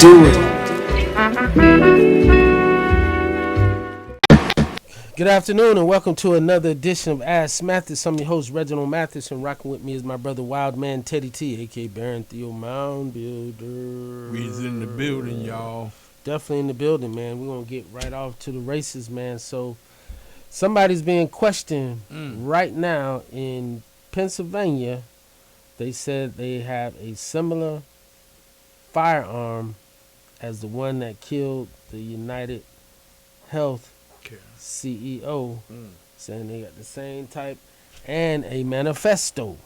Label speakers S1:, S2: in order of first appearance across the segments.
S1: Do it. Good afternoon and welcome to another edition of Ask Mathis. I'm your host, Reggie Mathis, and rocking with me is my brother Wildman Teddy T, a.k.a. Baron Theo Mound-builder.
S2: We's in the building, y'all.
S1: Definitely in the building, man. We're going to get right off to the races, man. So somebody's being questioned right now in Pennsylvania. They said they have a similar firearm as the one that killed the United Health CEO, saying they got the same type and a manifesto.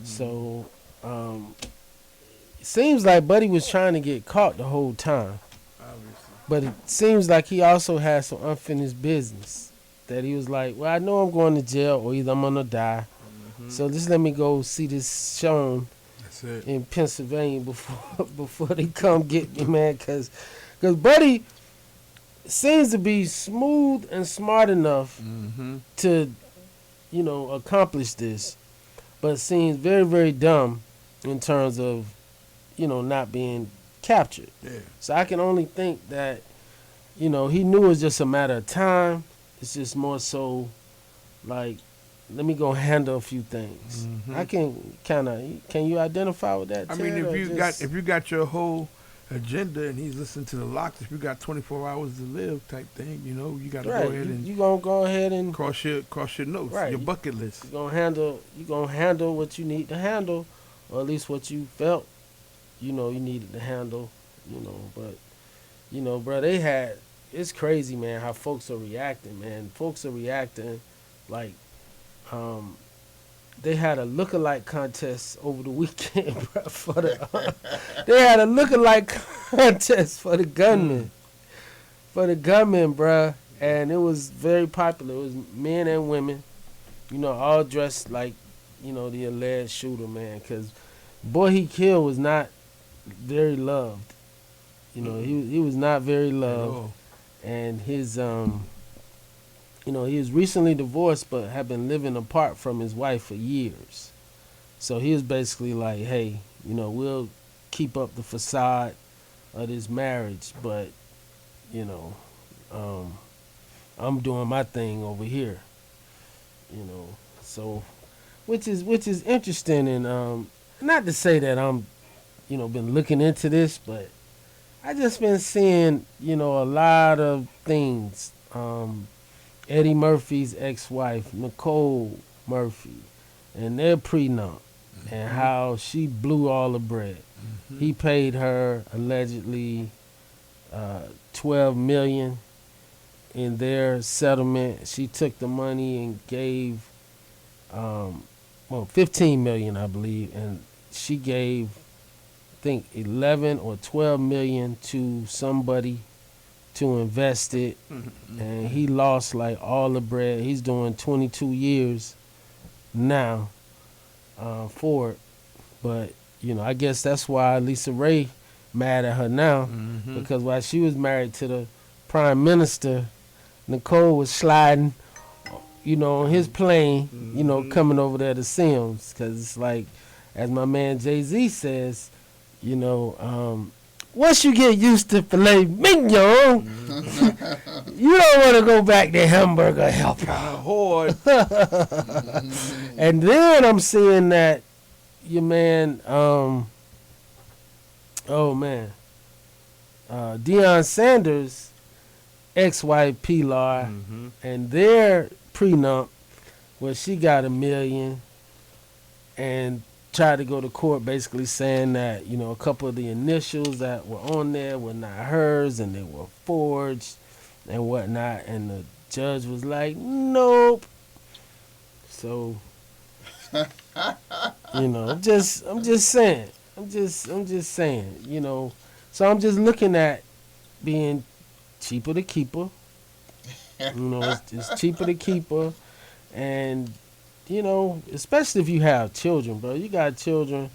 S1: So it seems like Buddy was trying to get caught the whole time.
S2: Obviously.
S1: But it seems like he also has some unfinished business that he was like, well, I know I'm going to jail or either I'm going to die. So just let me go see this shown in Pennsylvania before they come get me, man. Because Buddy seems to be smooth and smart enough to, accomplish this. But seems very, very dumb in terms of, not being captured. Yeah. So I can only think that, he knew it was just a matter of time. It's just more so like, let me go handle a few things. I can can you identify with that?
S2: I mean, if you got your whole agenda and he's listening to the locks, if you got 24 hours to live type thing, you got to go ahead and
S1: you gonna go ahead and
S2: cross your notes, your bucket list.
S1: You gonna handle what you need to handle, or at least what you felt, you needed to handle, But, bro, it's crazy, man, how folks are reacting, man. Folks are reacting like. They had a lookalike contest over the weekend, bro, they had a lookalike contest for the gunmen. Bro, and it was very popular. It was men and women, all dressed like, the alleged shooter, man, because boy he killed was not very loved. He was not very loved, and his he was recently divorced but had been living apart from his wife for years. So he was basically like, hey, we'll keep up the facade of this marriage, but, I'm doing my thing over here. So which is interesting, and not to say that I'm, been looking into this, but I just been seeing, a lot of things. Eddie Murphy's ex-wife, Nicole Murphy, and their prenup, and how she blew all the bread. He paid her allegedly $12 million in their settlement. She took the money and gave, $15 million, I believe, and she gave, I think, $11 or $12 million to somebody to invest it, and he lost like all the bread. He's doing 22 years now for it, but I guess that's why Lisa Ray mad at her now, because while she was married to the prime minister, Nicole was sliding, on his plane, coming over there to see him, because it's like, as my man Jay-Z says, once you get used to filet mignon, you don't want to go back to hamburger helper. And then I'm seeing that your man, Deion Sanders' ex-wife Pilar, and their prenup, where she got $1 million, and tried to go to court basically saying that, a couple of the initials that were on there were not hers and they were forged and whatnot. And the judge was like, nope. So, I'm just saying. So I'm just looking at being cheaper to keep her. It's cheaper to keep her. And especially if you have children, bro. You got children,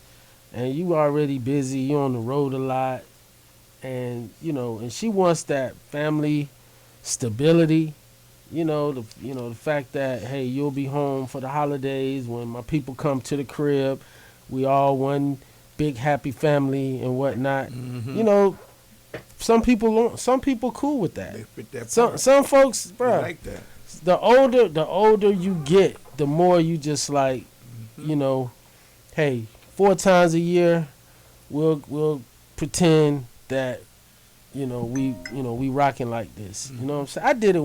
S1: and you already busy. You on the road a lot, and and she wants that family stability. The fact that, hey, you'll be home for the holidays when my people come to the crib. We all one big happy family and whatnot.
S2: Mm-hmm.
S1: You know, some people cool with that.
S2: They fit that
S1: Some folks, bro,
S2: like that.
S1: The older you get, the more you just like, you know, hey, 4 times a year, we'll pretend that, we rocking like this. You know what I'm saying? I did it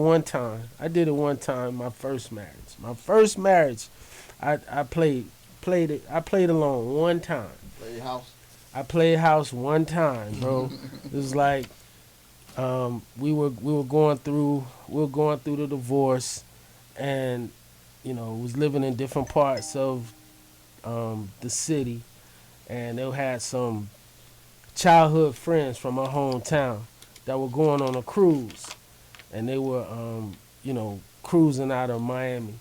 S1: one time. My first marriage. I played it. I played alone one time.
S3: Play house.
S1: I played house one time, bro. It was like we were going through the divorce, and was living in different parts of the city, and they had some childhood friends from my hometown that were going on a cruise, and they were cruising out of Miami,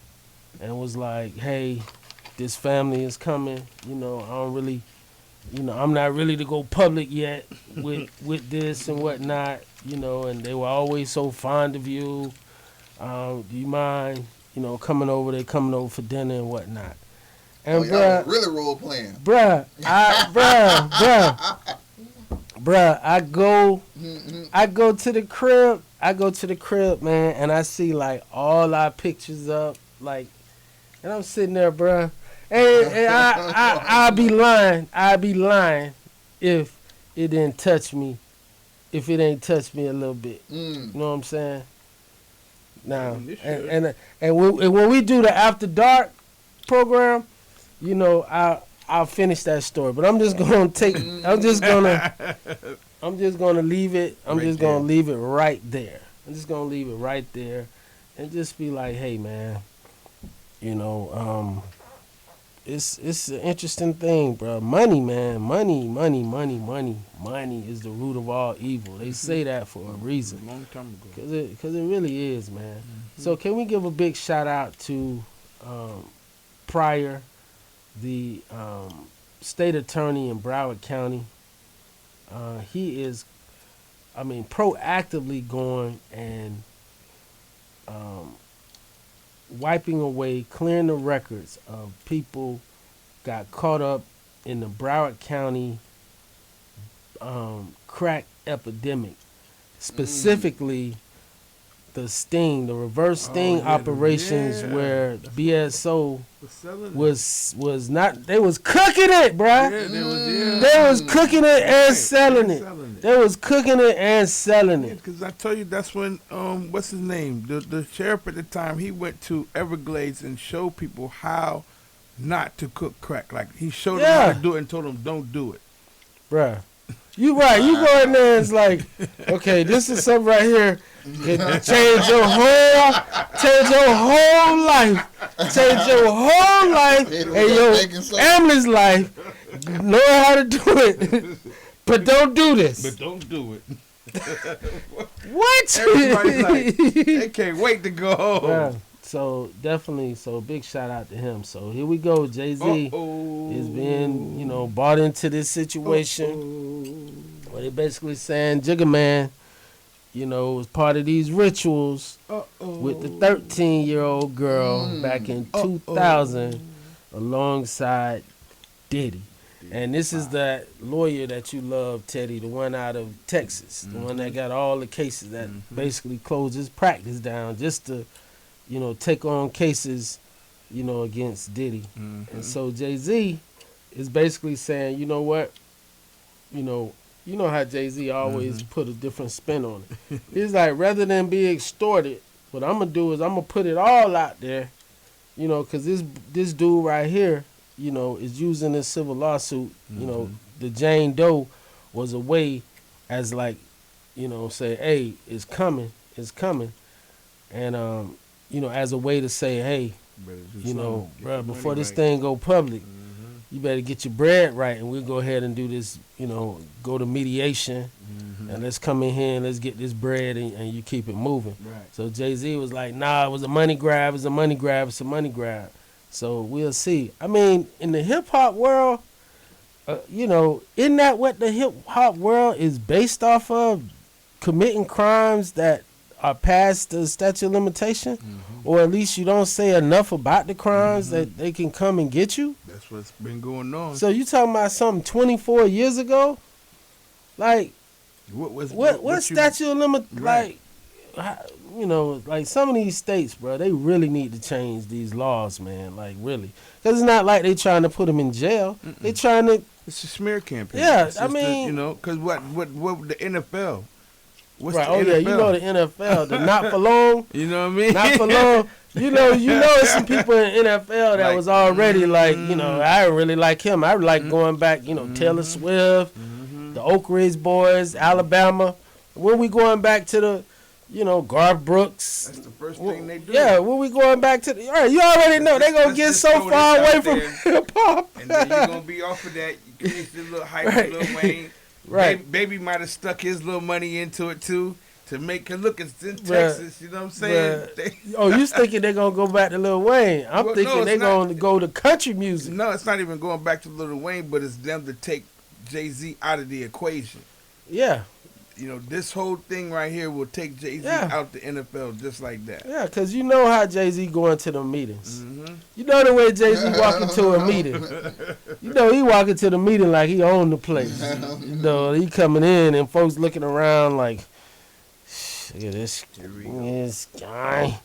S1: and it was like, hey, this family is coming. I don't really. I'm not really to go public yet with this and whatnot, and they were always so fond of you. Do you mind, coming over? They coming over for dinner and whatnot. And
S3: y'all was really role playing.
S1: Bruh, I go to the crib, man, and I see like all our pictures up, like, and I'm sitting there, bruh. And I'd be lying if it didn't touch me, if it ain't touched me a little bit. You know what I'm saying? Now, and when we do the After Dark program, I'll finish that story. But I'm just gonna leave it. Gonna leave it right there. I'm just gonna leave it right there, and just be like, hey, man, It's an interesting thing, bro. Money, man. Money is the root of all evil. They say that for a reason.
S2: A long time ago.
S1: Because it really is, man. Mm-hmm. So can we give a big shout out to Pryor, the state attorney in Broward County. He is, proactively going and wiping away, clearing the records of people got caught up in the Broward County crack epidemic, specifically the reverse sting operations where BSO was not. They was cooking it, bruh. They was cooking it and selling it. They was cooking it and selling it.
S2: Because I tell you, that's when what's his name? The sheriff at the time, he went to Everglades and showed people how not to cook crack. Like he showed them how to do it and told them don't do it,
S1: bruh. You right. You go in there and it's like, okay, this is something right here. Change your whole life. Change your whole life and your family's life. Know how to do it. But don't do this.
S2: But don't do it.
S1: What?
S2: Everybody's like, they can't wait to go home.
S1: Yeah. So definitely, big shout out to him. So here we go. Jay-Z is being, bought into this situation. Where they basically saying Jigga Man, was part of these rituals with the 13-year-old girl back in 2000 alongside Diddy. And this is that lawyer that you love, Teddy, the one out of Texas, the one that got all the cases that basically closed his practice down just to take on cases, against Diddy. And so Jay-Z is basically saying, you know what? You know how Jay-Z always put a different spin on it. He's like, rather than be extorted, what I'm going to do is I'm going to put it all out there, because this dude right here, is using this civil lawsuit. The Jane Doe was a way as like, say, hey, it's coming. And, as a way to say, hey, bro, before this thing go public, you better get your bread right, and we'll go ahead and do this, go to mediation, and let's come in here and let's get this bread, and you keep it moving. Right. So Jay-Z was like, nah, it was a money grab, it's a money grab. So we'll see. In the hip-hop world, isn't that what the hip-hop world is based off of? Committing crimes that are past the statute of limitation, or at least you don't say enough about the crimes that they can come and get you.
S2: That's what's been going on.
S1: So you talking about something 24 years ago? Like, what statute of limit?
S2: Right.
S1: Like, you know, like some of these states, bro, they really need to change these laws, man. Like, really, because it's not like they trying to put them in jail. They trying to.
S2: It's a smear campaign.
S1: Yeah,
S2: it's
S1: I mean,
S2: you know, because what the NFL? What's
S1: right?
S2: the
S1: Oh
S2: NFL?
S1: yeah, you know the NFL, the not for long.
S2: You know what I mean?
S1: Not for long. You know, some people in NFL that
S2: Like,
S1: was already like, you know, I really like him. I like going back, you know, Taylor Swift, the Oak Ridge Boys, Alabama. When we going back to the, you know, Garth Brooks.
S2: That's the first thing they do.
S1: Yeah, when we going back to the, all right, you already know they gonna get so far away from hip hop.
S2: And then you're gonna be off of that. You can use the little hype of Lil Wayne.
S1: Right.
S2: Baby might have stuck his little money into it too to make it look. It's in Texas. You know what I'm saying?
S1: Oh, you thinking they're gonna go back to Lil Wayne? I'm
S2: Well,
S1: thinking
S2: no,
S1: they're gonna go to country music.
S2: No, it's not even going back to Lil Wayne, but it's them to take Jay-Z out of the equation.
S1: Yeah.
S2: You know, this whole thing right here will take Jay-Z out the NFL just like that.
S1: Yeah, because you know how Jay-Z going to the meetings. You know the way Jay-Z walk into a meeting. You know he walk into the meeting like he owned the place. You know, he coming in and folks looking around like, look at this guy.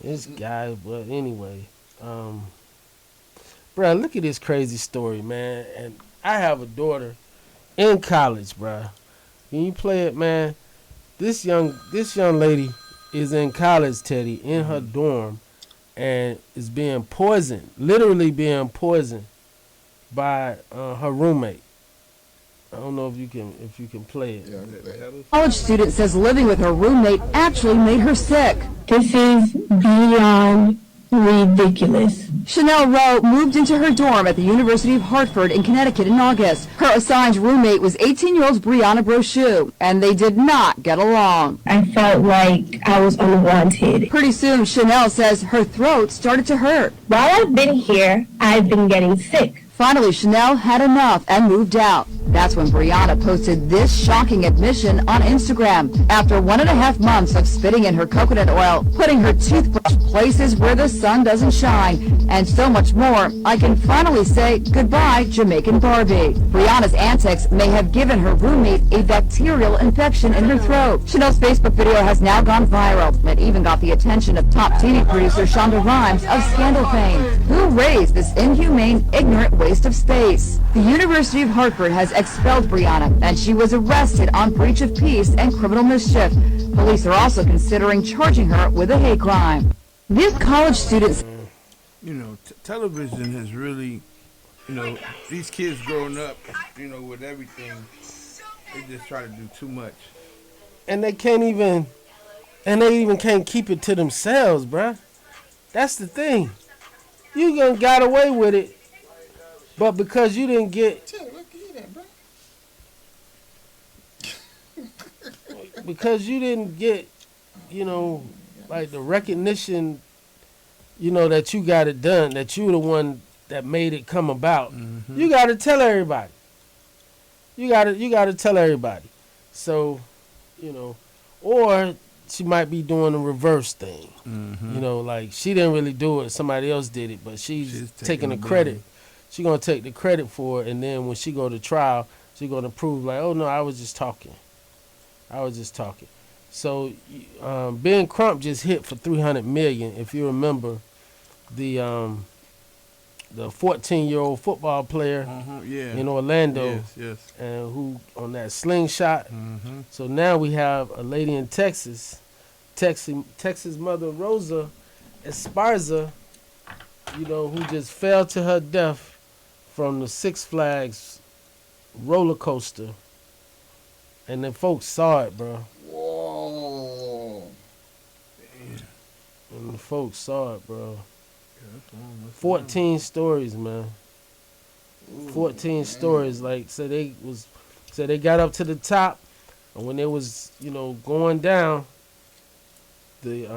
S1: This guy, but anyway. Bruh, look at this crazy story, man. And I have a daughter in college, bruh. Can you play it, man? This young lady is in college, Teddy, in her dorm, and is being poisoned, literally being poisoned by her roommate. I don't know if you can play it.
S3: Yeah,
S4: College student says living with her roommate actually made her sick.
S5: This is beyond ridiculous.
S4: Chanel Rowe moved into her dorm at the University of Hartford in Connecticut in August. Her assigned roommate was 18-year-old Brianna Brochu, and they did not get along.
S5: I felt like I was unwanted.
S4: Pretty soon, Chanel says her throat started to hurt.
S5: While I've been here, I've been getting sick.
S4: Finally, Chanel had enough and moved out. That's when Brianna posted this shocking admission on Instagram. After 1.5 months of spitting in her coconut oil, putting her toothbrush places where the sun doesn't shine, and so much more, I can finally say goodbye, Jamaican Barbie. Brianna's antics may have given her roommate a bacterial infection in her throat. Chanel's Facebook video has now gone viral. It even got the attention of top TV producer Shonda Rhimes of Scandal fame, who raised this inhumane, ignorant waste of space. The University of Hartford has expelled Brianna, and she was arrested on breach of peace and criminal mischief. Police are also considering charging her with a hate crime. This college student...
S2: You know, television has really, you know, these kids growing up, you know, with everything, they just try to do too much.
S1: And they even can't keep it to themselves, bruh. That's the thing. You gonna got away with it, but because you didn't get... because you didn't get, you know, like the recognition, you know, that you got it done, that you were the one that made it come about. You got to tell everybody. You got to tell everybody. So, you know, or she might be doing a reverse thing. You know, like she didn't really do it, somebody else did it, but she's taking the credit. She's going to take the credit for it, and then when she go to trial, she's going to prove like, oh no, I was just talking. So Ben Crump just hit for $300 million. If you remember, the 14-year-old football player in Orlando, and who on that slingshot. So now we have a lady in Texas mother Rosa Esparza, you know, who just fell to her death from the Six Flags roller coaster. And the folks saw it, bro.
S3: Whoa.
S1: And the folks saw it, bro. 14 stories, man. 14 stories. Like, so they got up to the top, and when they was, you know, going down, the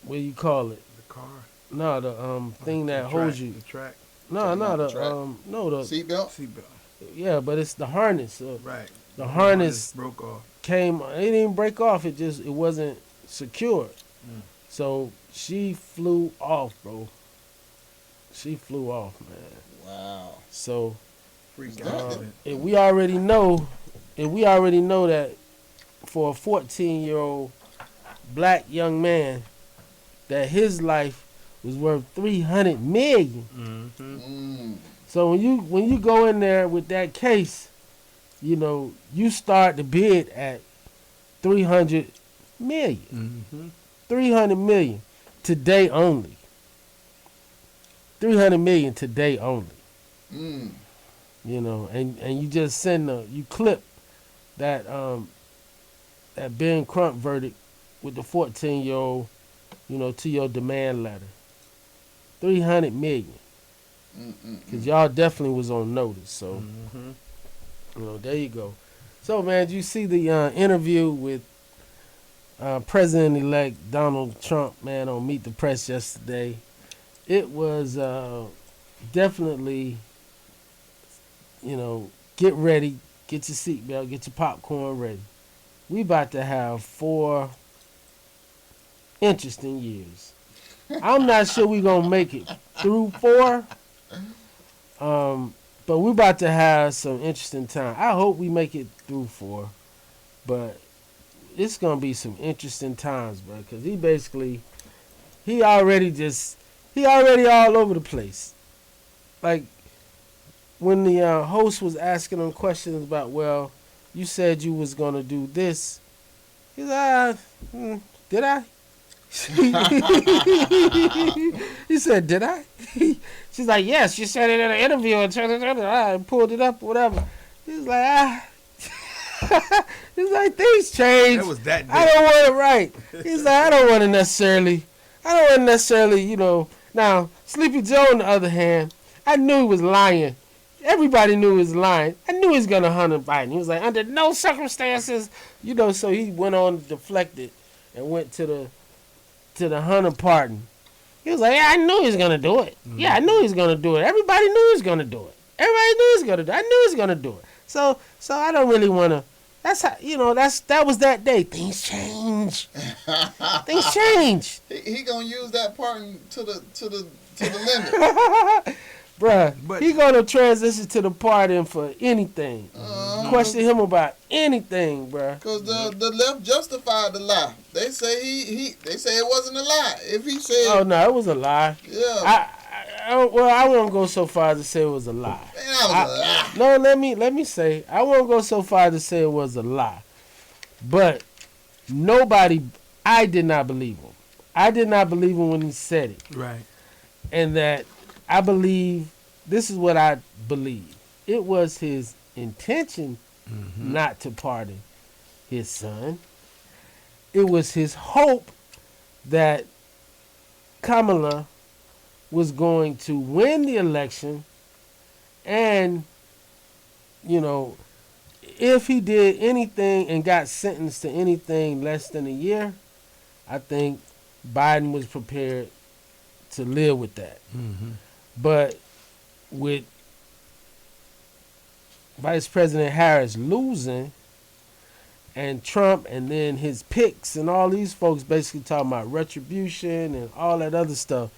S1: what do you call it?
S2: The car.
S1: No, the thing that holds you.
S2: The track.
S1: No, the
S3: seatbelt.
S1: Yeah, but it's the harness.
S2: Right.
S1: The harness
S2: broke off.
S1: came. It didn't even break off. It wasn't secured. So she flew off, bro. She flew off, man.
S3: Wow.
S1: So
S3: Freaking
S1: and we already know that for a 14-year-old black young man, that his life was worth $300 million. So when you go in there with that case, you know, you start the bid at $300 million. $300 million today only. $300 million today only. You know, and you just you clip that that Ben Crump verdict with the 14-year-old, you know, to your demand letter. $300 million. Because y'all definitely was on notice. So, you know, there you go. So, man, did you see the interview with President-elect Donald Trump, man, on Meet the Press yesterday? It was definitely, you know, get ready, get your seatbelt, get your popcorn ready. We about to have 4 interesting years. I'm not sure we're going to make it through 4, but we're about to have some interesting time. I hope we make it through 4, but it's going to be some interesting times, bro, because he already all over the place. Like, when the host was asking him questions about, well, you said you was going to do this, he's like, did I? He said, did I? She's like, yes, you said it in an interview and I pulled it up, whatever. He's like, he's like, things change.
S2: That was that day.
S1: I don't want it right. He's like, I don't want to necessarily, you know. Now, Sleepy Joe, on the other hand, I knew he was lying. Everybody knew he was lying. I knew he was going to Hunter Biden. He was like, under no circumstances, you know, so he went on to deflect it and went to the Hunter pardon. He was like, yeah, I knew he was going to do it. Yeah, I knew he was going to do it. Everybody knew he was going to do it. Everybody knew he was going to do it. I knew he was going to do it. So I don't really want to. That's how, you know, that was that day. Things change. Things change.
S3: He gonna use that pardon to the limit.
S1: Bruh, he gonna transition to the pardon for anything. Question him about anything, bruh.
S3: Cause the left justified the lie. They say they say it wasn't a lie. If he said,
S1: oh no, it was a lie.
S3: Yeah.
S1: I won't go so far as to say it was a lie.
S3: Man, that was a lie.
S1: No, let me say, I won't go so far as to say it was a lie. But I did not believe him. I did not believe him when he said it.
S2: Right.
S1: And that I believe, this is what I believe. It was his intention not to pardon his son. It was his hope that Kamala was going to win the election, and, you know, if he did anything and got sentenced to anything less than a year, I think Biden was prepared to live with that. But with Vice President Harris losing and Trump and then his picks and all these folks basically talking about retribution and all that other stuff,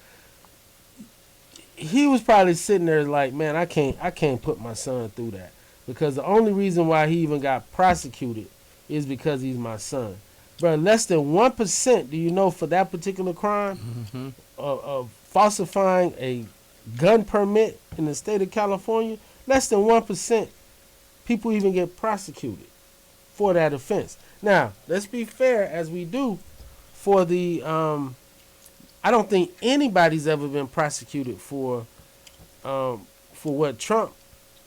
S1: he was probably sitting there like, man, I can't put my son through that, because the only reason why he even got prosecuted is because he's my son. Bro, less than 1%, do you know, for that particular crime of falsifying a gun permit in the state of California, less than 1% people even get prosecuted for that offense. Now, let's be fair, as we do for the I don't think anybody's ever been prosecuted for what Trump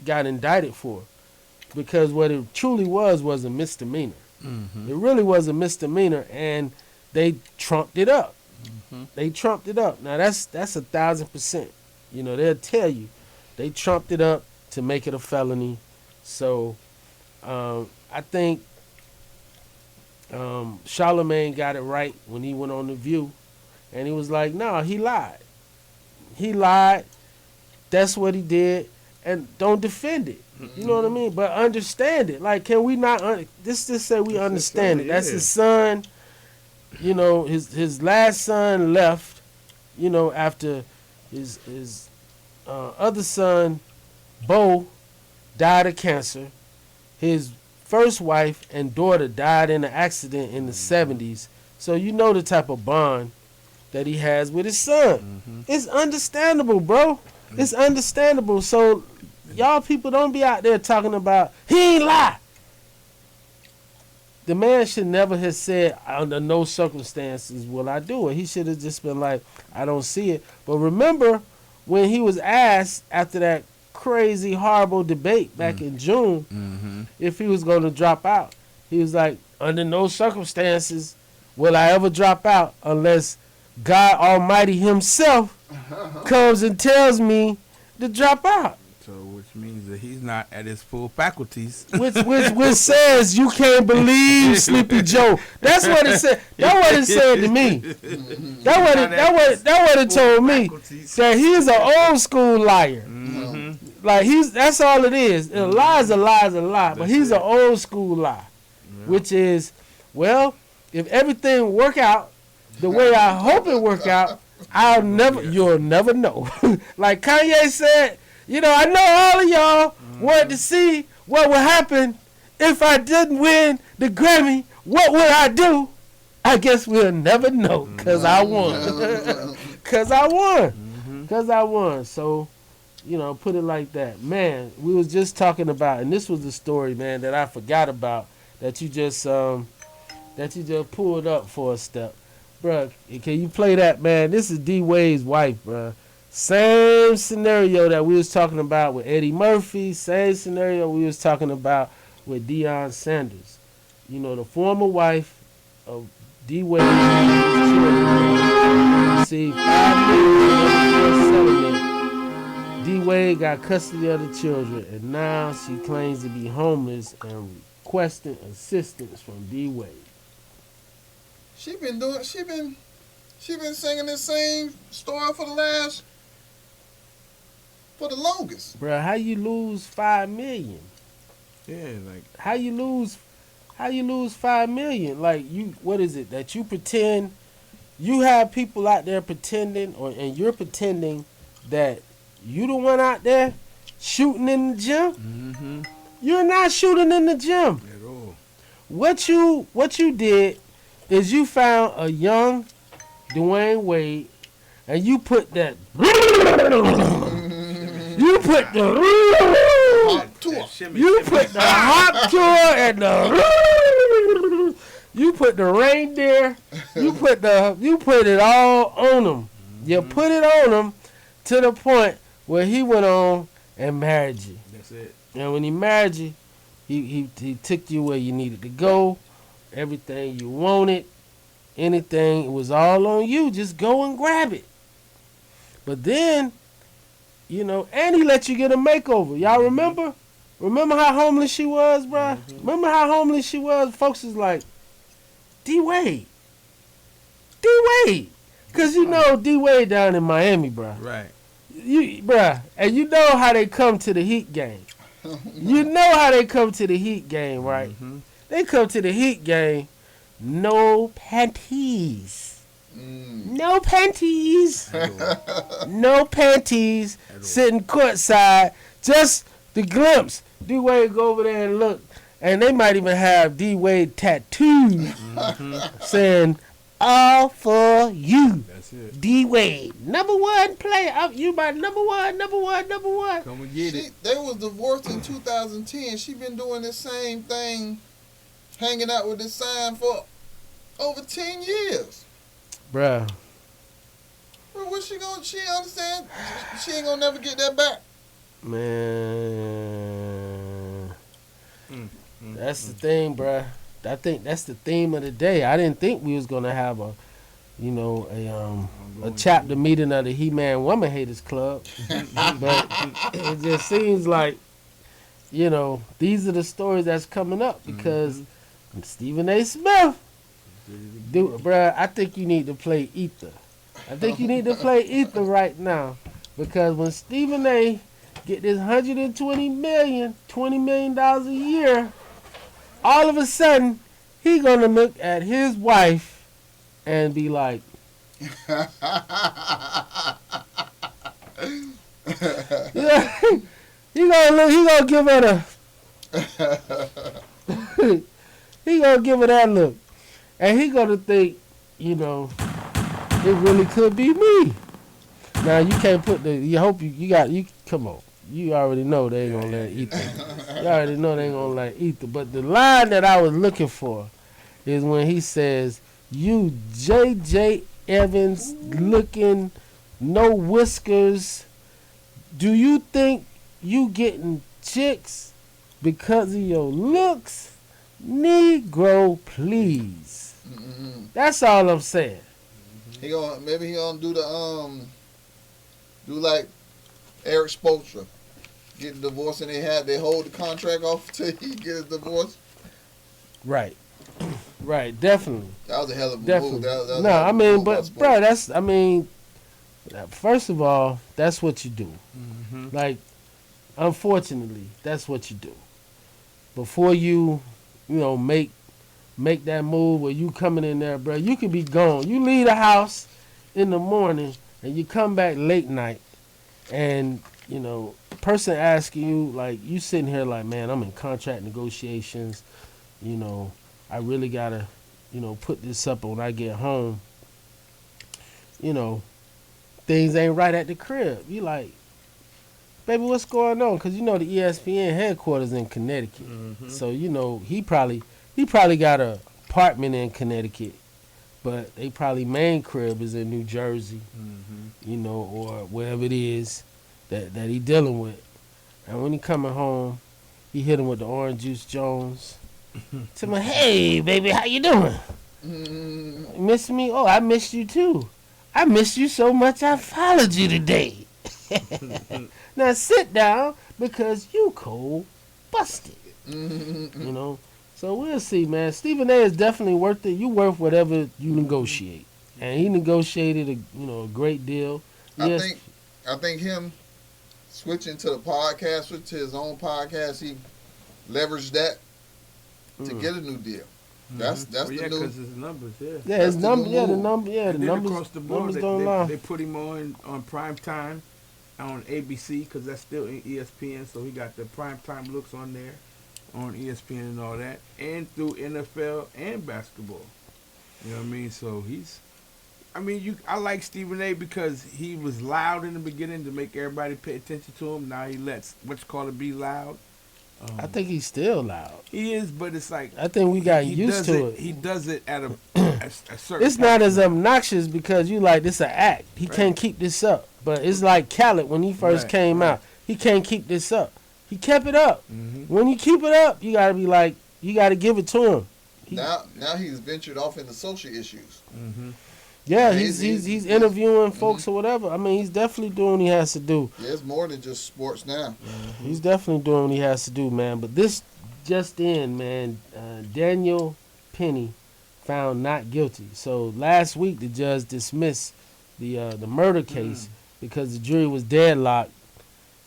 S1: got indicted for, because what it truly was a misdemeanor. It really was a misdemeanor, and they trumped it up. They trumped it up. Now that's 1,000%. You know, they'll tell you they trumped it up to make it a felony. So I think Charlemagne got it right when he went on The View. And he was like, no, he lied. He lied. That's what he did. And don't defend it. You know what I mean? But understand it. Like, can we not? Just say we understand it. That's his son. You know, his last son left. You know, after his other son, Bo, died of cancer. His first wife and daughter died in an accident in the 70s. So you know the type of bond that he has with his son. It's understandable, bro. It's understandable. So y'all people don't be out there talking about he ain't lie. The man should never have said under no circumstances will I do it. He should have just been like, I don't see it. But remember when he was asked after that crazy horrible debate back in June if he was going to drop out, he was like, under no circumstances will I ever drop out unless God Almighty himself comes and tells me to drop out.
S2: So, which means that he's not at his full faculties.
S1: Which says you can't believe Sleepy Joe. That's what it said. That's what it said to me. That what it told me. That he's an old school liar. Like that's all it is. A lie is a lie is a lie. But he's an old school lie. Which is, well, if everything work out the way I hope it work out, you'll never know. Like Kanye said, you know, I know all of y'all wanted to see what would happen if I didn't win the Grammy. What would I do? I guess we'll never know because I won. Because I won. So, you know, put it like that. Man, we was just talking about, and this was the story, man, that I forgot about that you just pulled up for a step. Bruh, can you play that, man? This is D. Wade's wife, bruh. Same scenario that we was talking about with Eddie Murphy. Same scenario we was talking about with Deion Sanders. You know, the former wife of D. Wade received $5 million settlement. D. Wade got custody of the children, and now she claims to be homeless and requesting assistance from D. Wade.
S3: She been singing the same story for the longest.
S1: Bruh, how you lose $5 million?
S2: Yeah, like
S1: how you lose $5 million? Like, what is it that you pretend? You have people out there pretending, and you're pretending that you the one out there shooting in the gym. You're not shooting in the gym
S2: at all. What
S1: you did is you found a young Dwayne Wade, and you put that. You put the hot tour and you put the reindeer. You put it all on him. You put it on him to the point where he went on and married you.
S2: That's it.
S1: And when he married you, he took you where you needed to go. Everything you wanted, anything, it was all on you. Just go and grab it. But then, you know, and he let you get a makeover. Y'all remember? Remember how homeless she was, bruh? Remember how homeless she was? Folks was like, D-Wade. Because you know D-Wade down in Miami, bruh.
S2: Right.
S1: Bruh, and you know how they come to the Heat game. You know how they come to the Heat game, right? They come to the Heat game, no panties. No panties. No panties. Sitting courtside. Just the glimpse. D-Wade go over there and look. And they might even have D-Wade tattoos saying, all for you.
S2: That's it.
S1: D-Wade. #1 player. You my number one.
S2: Come and get it.
S3: They was divorced in 2010. She been doing the same thing, hanging out with this sign for over 10 years.
S1: Bruh.
S3: What's she gonna? She understand? She ain't gonna never get that back.
S1: Man. That's the thing, bruh. I think that's the theme of the day. I didn't think we was gonna have a chapter meeting of the He-Man Woman Haters Club, but it just seems like, you know, these are the stories that's coming up because Stephen A. Smith, bruh, I think you need to play Ether. I think you need to play Ether right now because when Stephen A. get this $120 million, $20 million a year. All of a sudden, he gonna look at his wife and be like, yeah, he gonna give her he gonna give her that look, and he gonna think, it really could be me. Now you can't put you come on. You already know they ain't gonna let ether. You already know they ain't gonna let ether. But the line that I was looking for is when he says, "You J.J. Evans looking, no whiskers. Do you think you getting chicks because of your looks? Negro, please."
S3: Mm-hmm.
S1: That's all I'm saying.
S3: Maybe he gonna do do like Eric Spoelstra, get a divorce, and they hold the contract off till he get a divorce.
S1: Right. Right, definitely.
S3: That was a hell of a
S1: Definitely.
S3: move.
S1: First of all, that's what you do.
S2: Mm-hmm.
S1: Like, unfortunately, that's what you do. Before you make that move where you coming in there, bro, you could be gone. You leave the house in the morning and you come back late night, and person asking you, like, you sitting here like, man, I'm in contract negotiations. I really gotta, put this up when I get home. Things ain't right at the crib. You like, baby, what's going on? Because the ESPN headquarters in Connecticut.
S2: Mm-hmm.
S1: So he probably got a apartment in Connecticut, but they probably main crib is in New Jersey,
S2: mm-hmm.
S1: Or wherever it is that he dealing with. And when he coming home, he hit him with the Orange Juice Jones. Tell me, hey, baby, how you doing? You miss me? Oh, I missed you too. I missed you so much I followed you today. Now sit down because you cold busted. So we'll see, man. Stephen A is definitely worth it. You worth whatever you negotiate, and he negotiated a great deal. Yes.
S3: I think him switching to the podcast, switch to his own podcast, he leveraged that to get a new deal. That's the new.
S2: Because his numbers,
S1: his number, the numbers
S2: across the board,
S1: don't lie.
S2: They put him on prime time on ABC because that's still in ESPN. So he got the prime time looks on there, on ESPN and all that, and through NFL and basketball. You know what I mean? So I like Stephen A because he was loud in the beginning to make everybody pay attention to him. Now he lets what's called it be loud.
S1: I think he's still loud.
S2: He is, but it's like
S1: I think we got used to it.
S2: He does it at a certain.
S1: It's not as obnoxious because you like this an act. He can't keep this up. But it's like Khaled when he first came out. He can't keep this up. He kept it up. Mm-hmm. When you keep it up, you gotta be like, you gotta give it to him.
S3: Now he's ventured off into social issues.
S1: Mm-hmm. Yeah, he's interviewing folks or whatever. I mean, he's definitely doing what he has to do.
S3: Yeah, it's more than just sports now.
S1: Mm-hmm. He's definitely doing what he has to do, man. But this just in, man, Daniel Penny found not guilty. So last week the judge dismissed the murder case because the jury was deadlocked,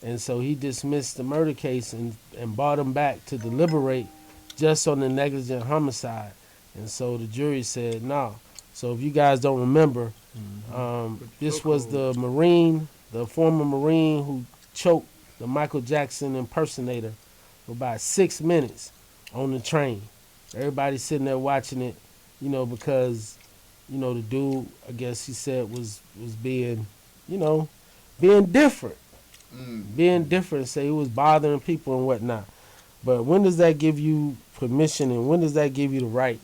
S1: and so he dismissed the murder case and brought him back to deliberate just on the negligent homicide. And so the jury said no. So if you guys don't remember, this was the former Marine who choked the Michael Jackson impersonator for about 6 minutes on the train. Everybody's sitting there watching it, because, the dude, I guess he said was being, being different. Being different, say he was bothering people and whatnot. But when does that give you permission, and when does that give you the right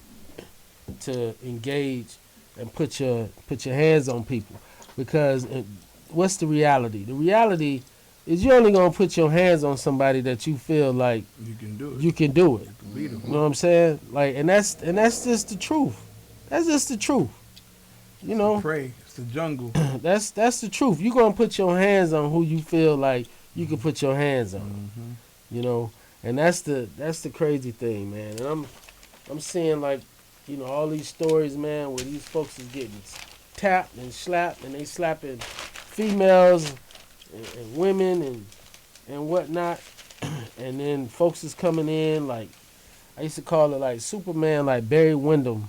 S1: to engage and put your hands on people? Because what's the reality? The reality is you're only gonna put your hands on somebody that you feel like
S2: you can do it.
S1: You can do it. You know what I'm saying? Like, and that's just the truth. That's just the truth.
S2: Prey. It's the jungle.
S1: That's the truth. You're gonna put your hands on who you feel like you can put your hands on. Mm-hmm. And that's the crazy thing, man. And I'm seeing, like, all these stories, man, where these folks is getting tapped and slapped, and they slapping females and women, and whatnot. And then folks is coming in like, I used to call it like Superman, like Barry Windham.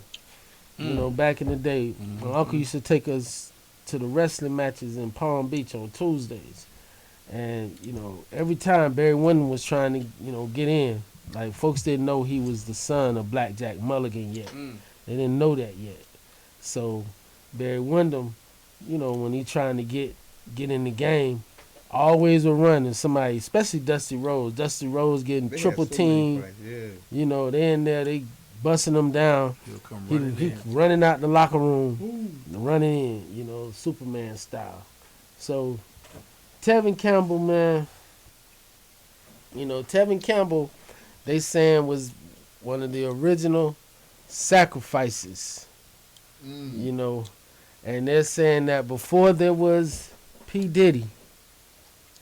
S1: You know, back in the day, my uncle used to take us to the wrestling matches in Palm Beach on Tuesdays. And, you know, every time Barry Windham was trying to, you know, get in, like folks didn't know he was the son of Blackjack Mulligan yet. They didn't know that yet. So Barry Windham, you know, when he trying to get in the game, always would run and somebody, especially Dusty Rhodes. Dusty Rhodes getting triple teamed. You know, they in there, they busting them down. He running out the locker room, running in, you know, Superman style. So Tevin Campbell, man, you know, Tevin Campbell, they saying was one of the original sacrifices, you know, and they're saying that before there was P. Diddy,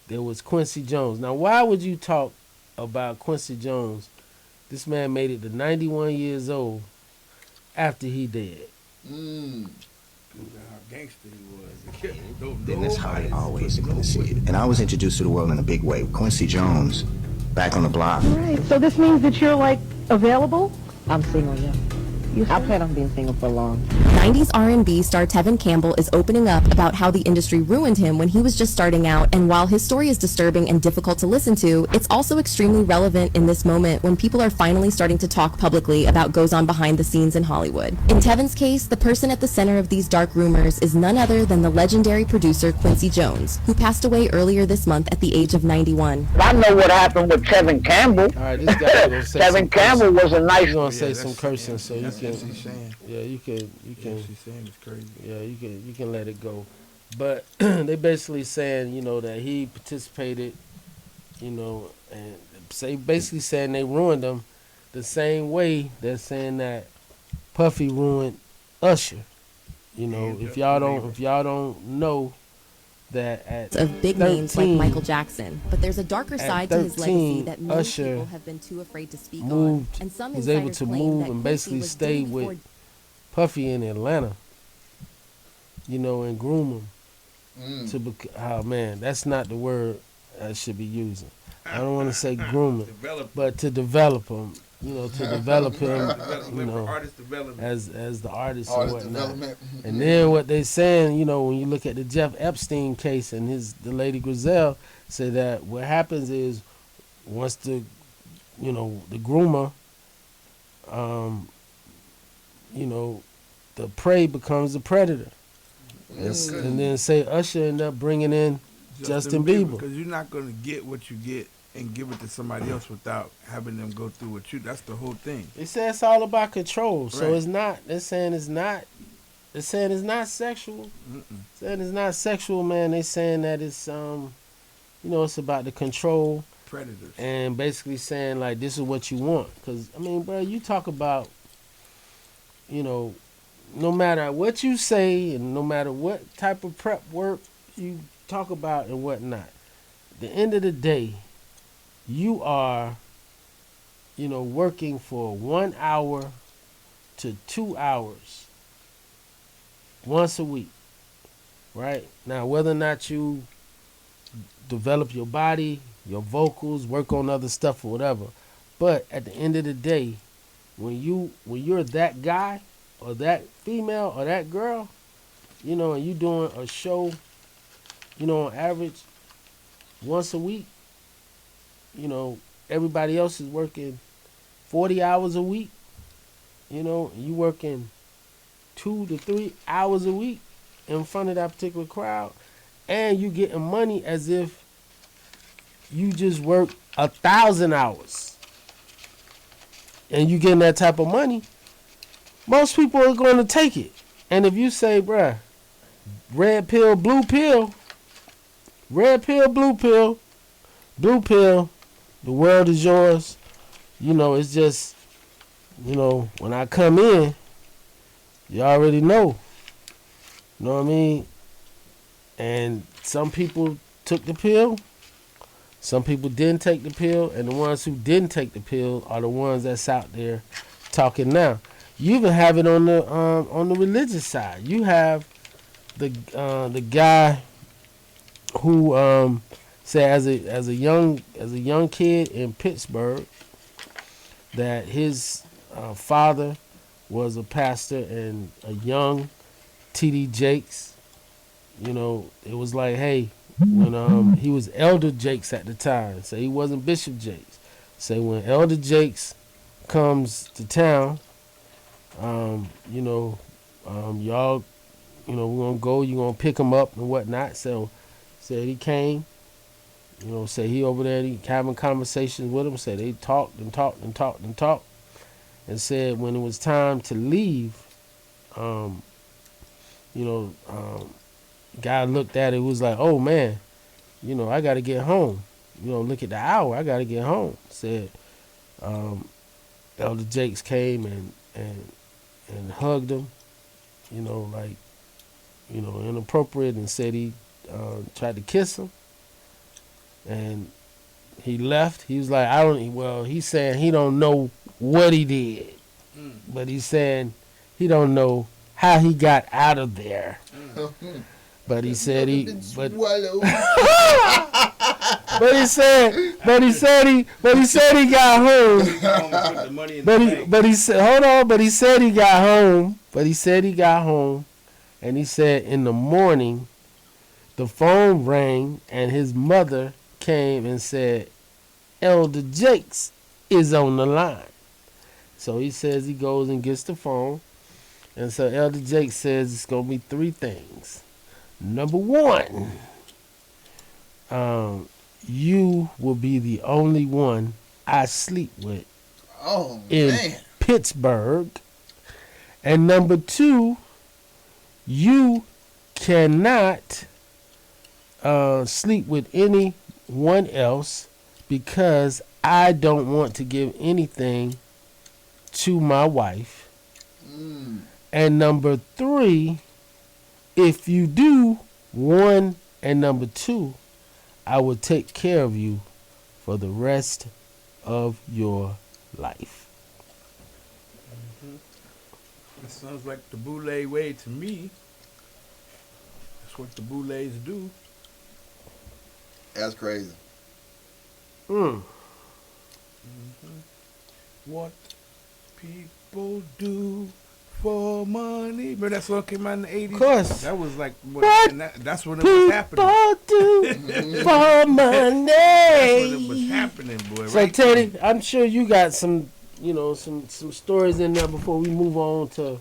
S1: there was Quincy Jones. Now, why would you talk about Quincy Jones? This man made it to 91 years old after he dead.
S2: How gangster he was.
S6: And that's how I always going to see it. And I was introduced to the world in a big way. Quincy Jones, back on the block.
S7: Right. So this means that you're like available?
S8: I'm single, yeah. I plan on being single for long.
S9: 90s R&B star Tevin Campbell is opening up about how the industry ruined him when he was just starting out, and while his story is disturbing and difficult to listen to, it's also extremely relevant in this moment when people are finally starting to talk publicly about goes on behind the scenes in Hollywood. In Tevin's case, the person at the center of these dark rumors is none other than the legendary producer Quincy Jones, who passed away earlier this month at the age of 91.
S10: I know what happened with Tevin Campbell.
S1: All right, this guy gonna say
S10: Tevin Campbell was a nice.
S1: He's gonna say some cursing, so you can.
S2: Yeah,
S1: you can.
S2: she's saying it's crazy.
S1: Yeah, you can let it go. But they basically saying, you know, that he participated, you know, and basically saying they ruined him the same way they're saying that Puffy ruined Usher. You know, if y'all don't know that at
S9: of big
S1: 13,
S9: names like Michael Jackson, but there's a darker side to his legacy that many
S1: Usher
S9: people have been too afraid to speak on, and some
S1: was able
S9: insiders
S1: to
S9: claim
S1: move
S9: that
S1: and
S9: Quincy
S1: basically
S9: was
S1: stay
S9: doing
S1: with Puffy in Atlanta, you know, and groom him to oh man, that's not the word I should be using. I don't want to say grooming, but to develop him, you know, to develop him, you know, as the artist and whatnot. And then what they saying, you know, when you look at the Jeff Epstein case and the lady Grizel said that what happens is once the groomer, you know, the prey becomes the predator. And then say Usher ended up bringing in Justin Bieber.
S2: Because you're not going to get what you get and give it to somebody else without having them go through what you. That's the whole thing.
S1: They say it's all about control.
S2: Right.
S1: So it's not. They're saying it's not. They're saying it's not sexual. Saying it's not sexual, man. They saying that it's you know, it's about the control.
S2: Predators.
S1: And basically saying like this is what you want. Because I mean, bro, you talk about, you know, no matter what you say and no matter what type of prep work you talk about and whatnot, at the end of the day, you are, you know, working for 1 hour to 2 hours once a week, right? Now, whether or not you develop your body, your vocals, work on other stuff or whatever, but at the end of the day, when you're that guy or that female or that girl, you know, and you doing a show, you know, on average once a week, you know, everybody else is working 40 hours a week, you know, you working 2 to 3 hours a week in front of that particular crowd, and you getting money as if you just worked 1,000 hours and you getting that type of money, most people are going to take it. And if you say, bruh, red pill, blue pill, red pill, blue pill, the world is yours. You know, it's just, you know, when I come in, you already know. You know what I mean? And some people took the pill. Some people didn't take the pill. And the ones who didn't take the pill are the ones that's out there talking now. You even have it on the religious side. You have the guy who Said as a young kid in Pittsburgh, that his father was a pastor and a young T.D. Jakes. You know, it was like, hey, when he was Elder Jakes at the time, so he wasn't Bishop Jakes. So when Elder Jakes comes to town, y'all, we're gonna go. You're gonna pick him up and whatnot. So said he came. Said he over there, he having conversations with him. Said they talked and talked and talked and talked, and said when it was time to leave, guy looked at it, was like, oh man, I gotta get home. Look at the hour, I gotta get home. Said Elder Jakes came and hugged him, inappropriate, and said he tried to kiss him. And he left. He was like, he's saying he don't know what he did. But he's saying he don't know how he got out of there. But he said he but he said he got home. But he said he got home. But he said he got home, and he said in the morning the phone rang and his mother came and said Elder Jakes is on the line. So he says he goes and gets the phone, and so Elder Jakes says it's gonna be three things. Number one, you will be the only one I sleep with in Pittsburgh. And number two, you cannot sleep with anyone else because I don't want to give anything to my wife. And number three, if you do one and number two, I will take care of you for the rest of your life.
S2: That sounds like the Boule way to me. That's what the Boulets do.
S3: That's crazy.
S2: What people do for money. But that song came out in the 80s. Of course. That was like, that's when it was happening.
S1: What people do for money.
S2: That's when it was happening, boy.
S1: So right, Teddy, I'm sure you got some stories in there before we move on to,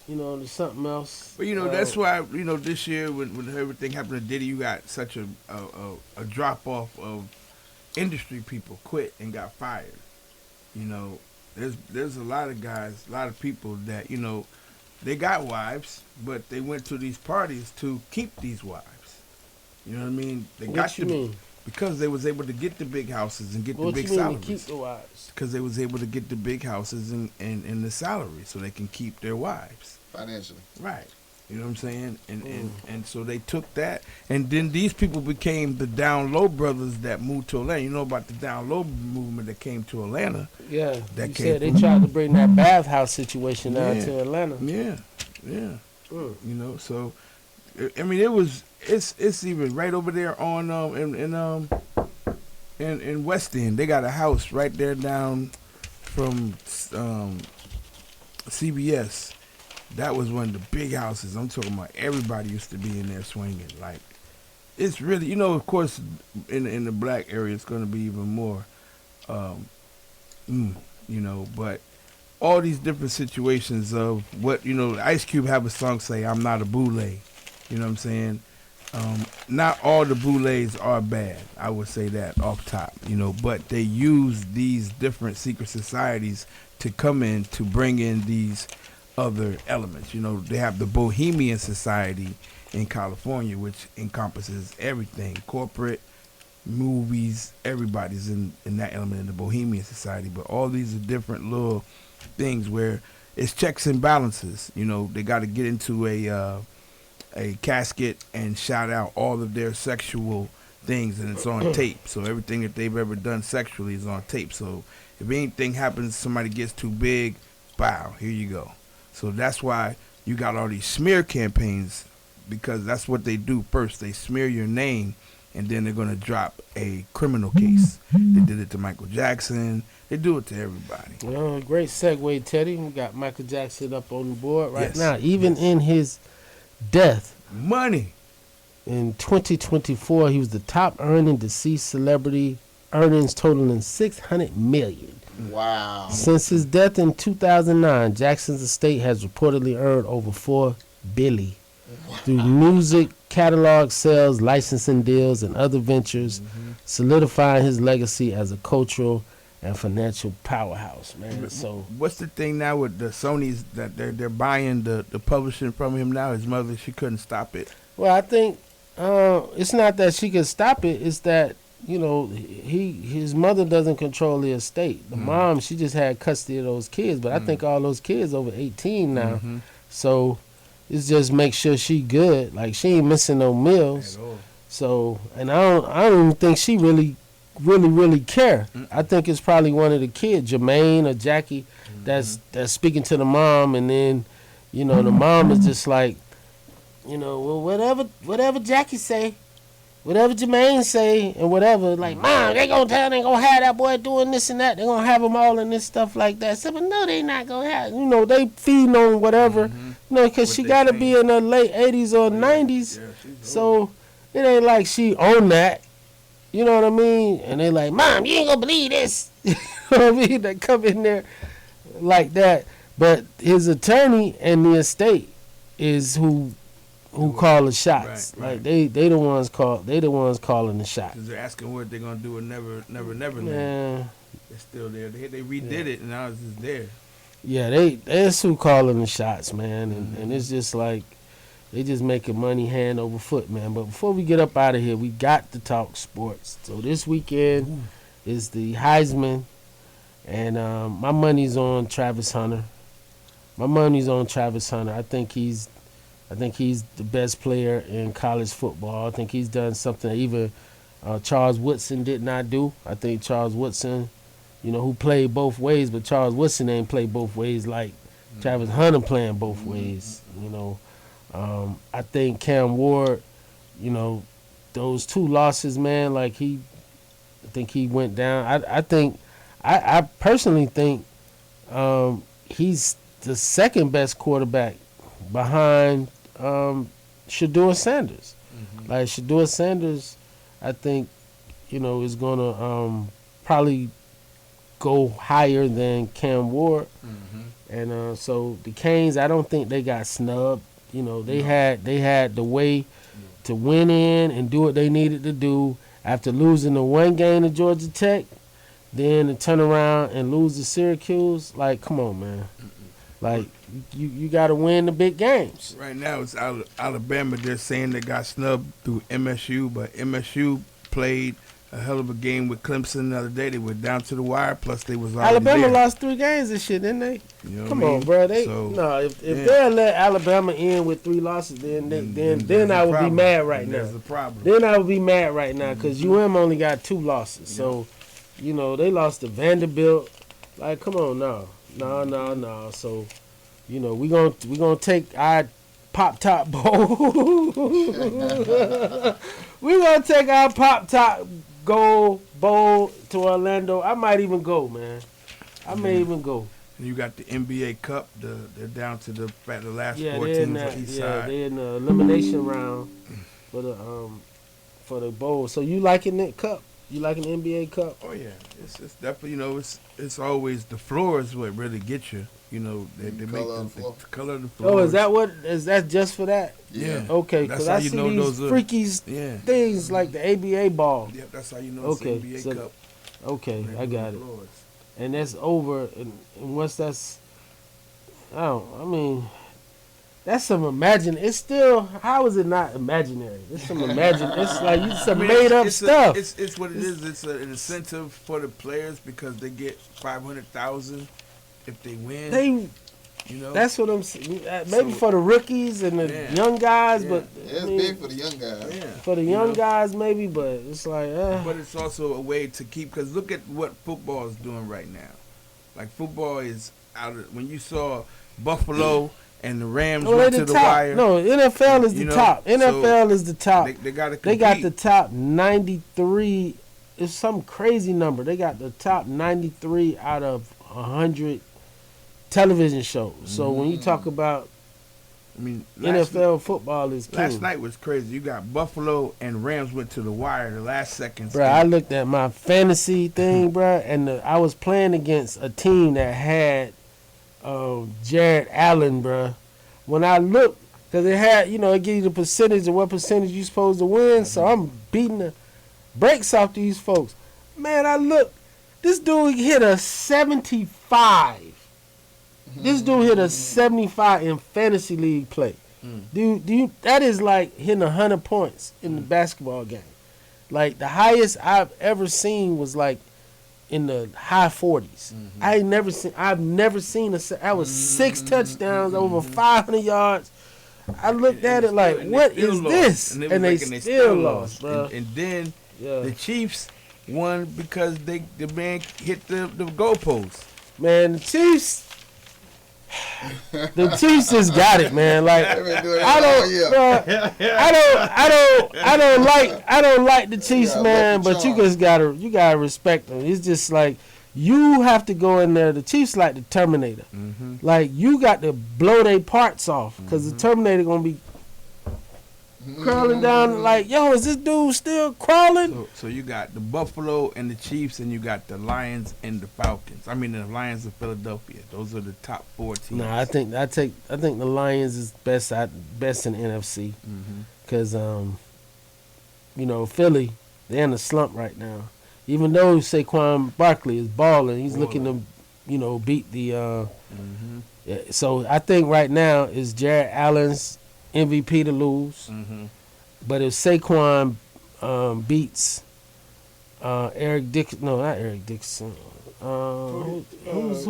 S1: to something else.
S2: But, that's why, this year when everything happened to Diddy, you got such a drop-off of industry people quit and got fired. There's a lot of guys, a lot of people that, they got wives, but they went to these parties to keep these wives. You know what I mean? Because they was able to get the big houses and get the big salaries.
S1: Keep the wives?
S2: Because they was able to get the big houses and the salary so they can keep their wives.
S3: Financially.
S2: Right. You know what I'm saying? And so they took that, and then these people became the Down Low brothers that moved to Atlanta. You know about the Down Low movement that came to Atlanta?
S1: Yeah. You said they tried to bring that bathhouse situation out to Atlanta.
S2: Yeah. So I mean it's even right over there on in West End. They got a house right there down from CBS. That was one of the big houses. I'm talking about everybody used to be in there swinging. Like, it's really, of course, in the black area, it's going to be even more, but all these different situations of what, Ice Cube have a song say, I'm not a boule. You know what I'm saying? Not all the boules are bad. I would say that off top, but they use these different secret societies to come in to bring in these other elements. They have the Bohemian Society in California, which encompasses everything, corporate, movies, everybody's in that element in the Bohemian Society. But all these are different little things where it's checks and balances. They got to get into a casket and shout out all of their sexual things, and it's on tape. So everything that they've ever done sexually is on tape. So if anything happens, somebody gets too big, bow, here you go. So that's why you got all these smear campaigns, because that's what they do first. They smear your name and then they're gonna drop a criminal case. They did it to Michael Jackson. They do it to everybody.
S1: Well, great segue, Teddy. We got Michael Jackson up on the board right
S2: Yes.
S1: now. Even in his death,
S2: Money.
S1: in 2024, he was the top earning deceased celebrity, earnings totaling $600 million.
S3: Wow.
S1: Since his death in 2009, Jackson's estate has reportedly earned over $4 billion through music catalog sales, licensing deals, and other ventures, solidifying his legacy as a cultural and financial powerhouse. Man, so
S2: What's the thing now with the Sony's that they're buying the publishing from him now? His mother, she couldn't stop it.
S1: well, I think it's not that she could stop it; it's that his mother doesn't control the estate. The mom, she just had custody of those kids, but I think all those kids over 18 now. So it's just make sure she good. Like she ain't missing no meals. So, and I don't even think she really care. I think it's probably one of the kids, Jermaine or Jackie, that's speaking to the mom, and then the mom is just like, well, whatever Jackie say. Whatever Jermaine say and whatever, like, Mom, they gonna have that boy doing this and that. They gonna have them all in this stuff like that. So, but no, they not gonna have. They feeding on whatever. Because she gotta be in her late 80s or 90s. So it ain't like she own that. You know what I mean? And they like, Mom, you ain't gonna believe this. You know what I mean? They come in there like that. But his attorney and the estate is who call the shots.
S2: Right.
S1: Like they the ones calling the shots.
S2: Because they're asking what they're gonna do with Never
S1: Yeah.
S2: Land. It's still there. They redid it and now it's just there.
S1: Yeah, that's who calling the shots, man. And it's just like they just making money hand over foot, man. But before we get up out of here, we got to talk sports. So this weekend is the Heisman, and my money's on Travis Hunter. I think he's the best player in college football. I think he's done something even Charles Woodson did not do. I think Charles Woodson, who played both ways, but Charles Woodson ain't played both ways like Travis Hunter playing both ways. I think Cam Ward, those two losses, man, I think he went down. I personally think he's the second best quarterback behind Shedeur Sanders. Like Shedeur Sanders, I think, is gonna probably go higher than Cam Ward. And so the Canes, I don't think they got snubbed. They had the way to win in and do what they needed to do after losing the one game to Georgia Tech, then to turn around and lose to Syracuse. Like, come on, man. Like, you got to win the big games.
S2: Right now it's Alabama. They're saying they got snubbed through MSU, but MSU played a hell of a game with Clemson the other day. They went down to the wire, plus they was already
S1: Alabama
S2: there.
S1: lost 3 games this shit, didn't they? Come on, bro. If they let Alabama in with 3 losses, then I would be mad right now.
S2: There's a problem.
S1: Then I would be mad right now because UM only got 2 losses. So, they lost to Vanderbilt. Like, come on now. No. So, we gonna take our Pop-Top Bowl. We gonna take our Pop-Top Gold Bowl to Orlando. I might even go, man. I may even go.
S2: And you got the NBA Cup. They're down to the last 4
S1: they're
S2: teams
S1: in
S2: on
S1: that,
S2: each
S1: yeah,
S2: side.
S1: they're in the elimination round for the bowl. So you liking that cup? You liking the NBA Cup?
S2: Oh yeah, it's definitely it's always the floor is what really gets you. They make the color of the floor.
S1: Oh, is that just for that?
S2: Yeah.
S1: Okay, because I see these freaky things like the ABA ball.
S2: Yeah, that's how you know it's NBA Cup.
S1: Okay, I got it. And that's over. And what's that's? That's some It's still. How is it not imaginary? It's some It's like some made up stuff.
S2: It's what it is. It's an incentive for the players because they get $500,000 if they win.
S1: That's what I'm saying. Maybe for the rookies and the young guys, but
S3: it's big for the young guys.
S2: Yeah.
S1: For the young guys, maybe, but it's like.
S2: But it's also a way to keep because look at what football is doing right now. Like football is out of when you saw Buffalo and the Rams went to the wire.
S1: No, NFL is the top. NFL is the top.
S2: They got to compete.
S1: They got the top 93. It's some crazy number. They got the top 93 out of 100 television shows. So when you talk about, NFL football is king.
S2: Last night was crazy. You got Buffalo and Rams went to the wire the last seconds.
S1: Bro, I looked at my fantasy thing, bro, and I was playing against a team that had Jared Allen, bro. When I looked, because it had, it gives you the percentage of what percentage you're supposed to win. So I'm beating the brakes off these folks. Man, I look, this dude hit a 75. This dude hit a 75 in fantasy league play. Dude, that is like hitting 100 points in the basketball game. Like the highest I've ever seen was like in the high 40s. I've never seen that was 6 touchdowns, over 500 yards. I looked at it like, what is this? And they still lost, bro.
S2: And then the Chiefs won because the man hit the goalpost.
S1: Man, the Chiefs just got it, man. Like I don't like the Chiefs, man. But you just gotta respect them. It's just like you have to go in there. The Chiefs like the Terminator. Like you got to blow their parts off because the Terminator gonna be crawling down. Like, yo, is this dude still crawling?
S2: So you got the Buffalo and the Chiefs, and you got the Lions and the Falcons. I mean, the Lions of Philadelphia. Those are the top 4 teams.
S1: Nah, I think the Lions is best in the NFC because Philly, they're in a slump right now. Even though Saquon Barkley is balling, he's looking to beat the. So I think right now is Jared Allen's MVP to lose. But if Saquon beats Eric Dixon, no, not Eric Dixon. Who's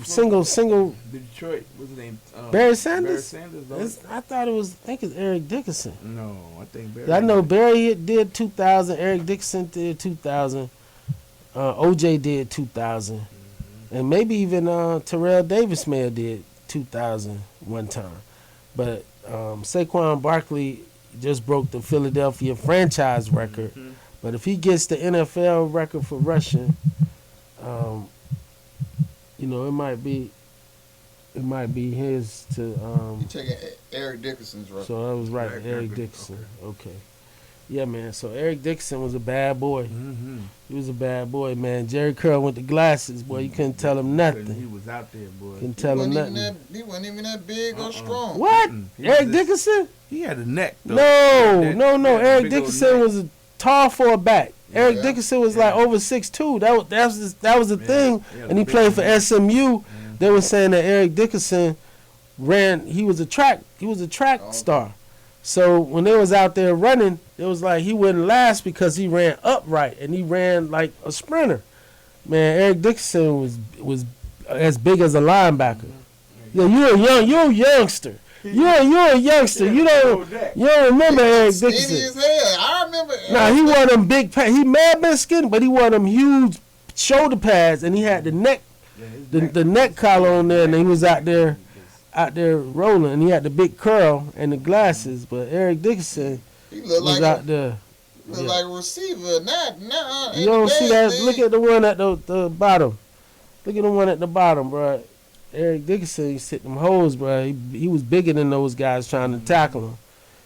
S1: single?
S2: Detroit. What's his name?
S1: Barry Sanders.
S2: Barry Sanders.
S1: I think it's Eric Dickerson.
S2: No, I think Barry.
S1: I know Barry did 2000. Eric Dixon did 2000. OJ did 2000, and maybe even Terrell Davis may have did 2000 one time. But Saquon Barkley just broke the Philadelphia franchise record. But if he gets the NFL record for rushing, it might be his to.
S3: You taking Eric Dickerson's record?
S1: So I was right, Eric Dickerson. Okay. Yeah, man. So Eric Dickerson was a bad boy. He was a bad boy, man. Jerry Curl with the glasses, boy. You couldn't tell him nothing.
S2: He was out there, boy.
S1: Couldn't tell him nothing.
S3: He wasn't even that big or strong.
S1: What? Eric Dickerson?
S2: He had a neck, though.
S1: No. Eric Dickerson was tall for a back. Eric Dickerson was like over 6'2". That was the thing. And he played for SMU. They were saying that Eric Dickerson he was a track star. So when they was out there running, it was like he wouldn't last because he ran upright and he ran like a sprinter. Man, Eric Dickerson was as big as a linebacker. Yeah, you're a youngster. You're a youngster. You don't remember Eric Dickerson.
S3: Skinny as hell. I remember.
S1: Nah, he wore them big pads. He may have been skinny, but he wore them huge shoulder pads, and he had the neck collar on there, and he was out there rolling, and he had the big curl and the glasses. But Eric Dickerson was out there.
S3: Look like a receiver. Nah.
S1: You don't see that? Look at the one at the bottom. Look at the one at the bottom, bro. Eric Dickerson used to hit them holes, bro. He was bigger than those guys trying to tackle him.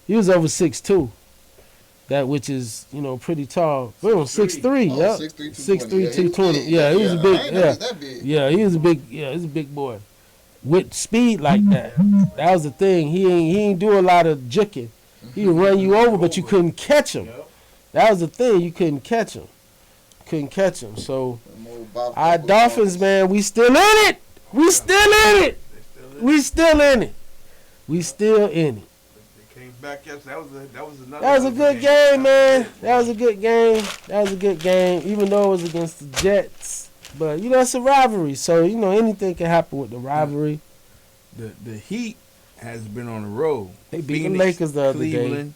S1: He was over 6'2". Which is, pretty tall. 6'3", yeah. 6'3", 220. Yeah, he was a big. Yeah, he was a big. Yeah, he's a big boy with speed like that. That was the thing. He ain't do a lot of juking. He would run you over, but you couldn't catch him. That was the thing. You couldn't catch him. So our Dolphins, man, we still in it. We still in it. They
S2: came back yesterday. That
S1: was a good game, man. That was a good game. Even though it was against the Jets, but it's a rivalry. So anything can happen with the rivalry.
S2: The Heat has been on the road.
S1: They beat the Lakers the other
S2: Cleveland.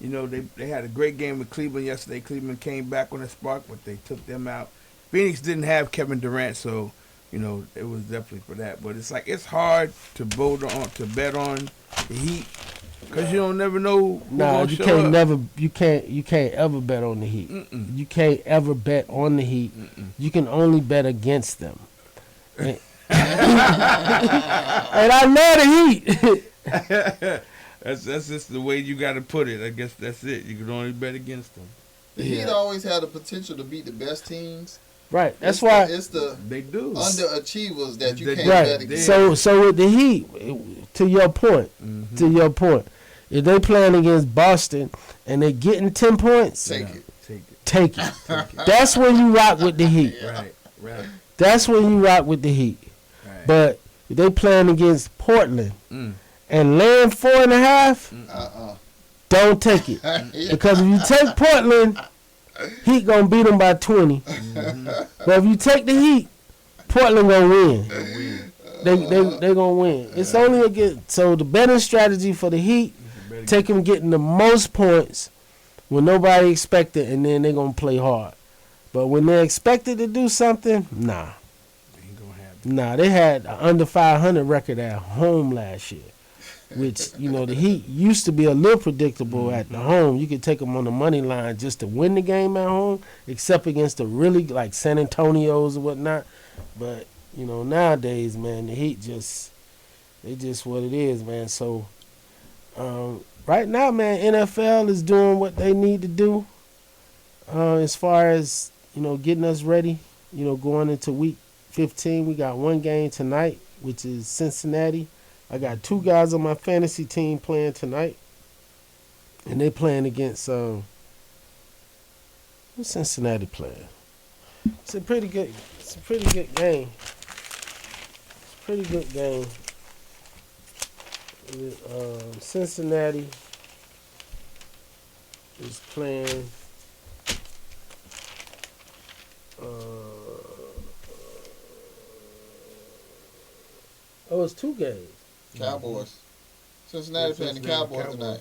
S2: Day. They had a great game with Cleveland yesterday. Cleveland came back on the spark, but they took them out. Phoenix didn't have Kevin Durant, so it was definitely for that. But it's like it's hard to bet on the Heat because you don't never know.
S1: Nah, you can't never. You can't ever bet on the Heat. You can't ever bet on the Heat. You can only bet against them. And I know the Heat.
S2: That's just the way you got to put it. I guess that's it. You can only bet against them.
S3: The Heat always had the potential to beat the best teams.
S1: Right. That's why
S2: they do
S3: underachievers that you can't
S1: right.
S3: bet against.
S1: So with the Heat, to your point, if they playing against Boston and they getting 10 points, take it. That's when you rock with the Heat.
S2: Right.
S1: That's when you rock with the Heat.
S2: Right.
S1: But if they playing against Portland and laying 4.5, don't take it. Because if you take Portland, Heat gonna beat them by 20. But if you take the Heat, Portland gonna win. They gonna win. It's only against. So the betting strategy for the Heat, take them getting the most points when nobody expected, and then they gonna play hard. But when they're expected to do something, nah.
S2: Ain't gonna happen.
S1: Nah, they had an under 500 record at home last year. Which, the Heat used to be a little predictable at the home. You could take them on the money line just to win the game at home, except against the really, like, San Antonios or whatnot. But, nowadays, man, the Heat just what it is, man. So, right now, man, NFL is doing what they need to do as far as, getting us ready, going into week 15. We got one game tonight, which is Cincinnati. I got 2 guys on my fantasy team playing tonight, and they playing against who's Cincinnati playing? It's a pretty good game. It's a pretty good game. Cincinnati is playing. It's 2 games.
S3: Cowboys. Cincinnati playing the Cowboys tonight.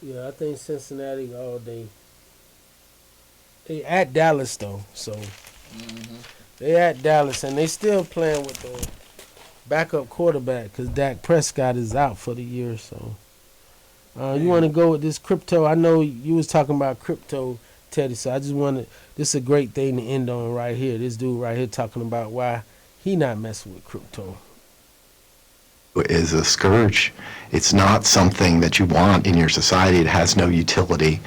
S1: Yeah, I think Cincinnati all day. They at Dallas though, so they at Dallas and they still playing with the backup quarterback because Dak Prescott is out for the year. So you want to go with this crypto? I know you was talking about crypto, Teddy. So I just wanted. This is a great thing to end on right here. This dude right here talking about why he not messing with crypto.
S6: Is a scourge. It's not something that you want in your society. It has no utility.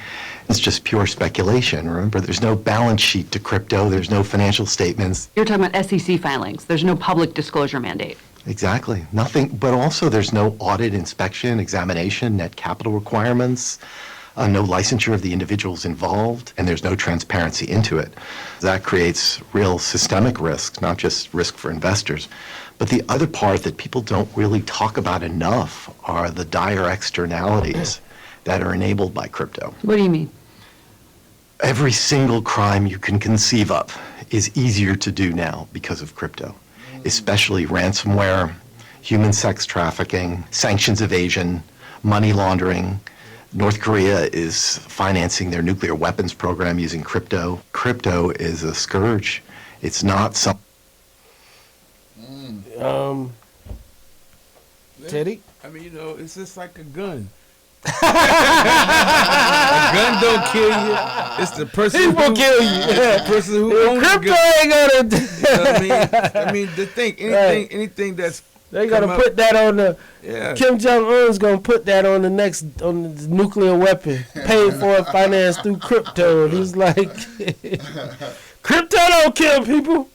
S6: It's just pure speculation. Remember, there's no balance sheet to crypto. There's no financial statements.
S11: You're talking about SEC filings. There's no public disclosure mandate.
S6: Exactly. Nothing, but also there's no audit, inspection, examination, net capital requirements, no licensure of the individuals involved, and there's no transparency into it. That creates real systemic risk, not just risk for investors. But the other part that people don't really talk about enough are the dire externalities that are enabled by crypto.
S11: What do you mean?
S6: Every single crime you can conceive of is easier to do now because of crypto, especially ransomware, human sex trafficking, sanctions evasion, money laundering. North Korea is financing their nuclear weapons program using crypto. Crypto is a scourge. It's not some.
S1: Teddy?
S2: I mean, it's just like a gun. A gun don't kill you. It's the person who
S1: will kill you.
S2: It's the person who owns the
S1: crypto
S2: gun.
S1: ain't gonna.
S2: I mean, the thing, anything that's
S1: they gonna put that on the.
S2: Yeah.
S1: Kim Jong-un's gonna put that on the nuclear weapon, paid for and financed through crypto. And he's like, crypto don't kill people.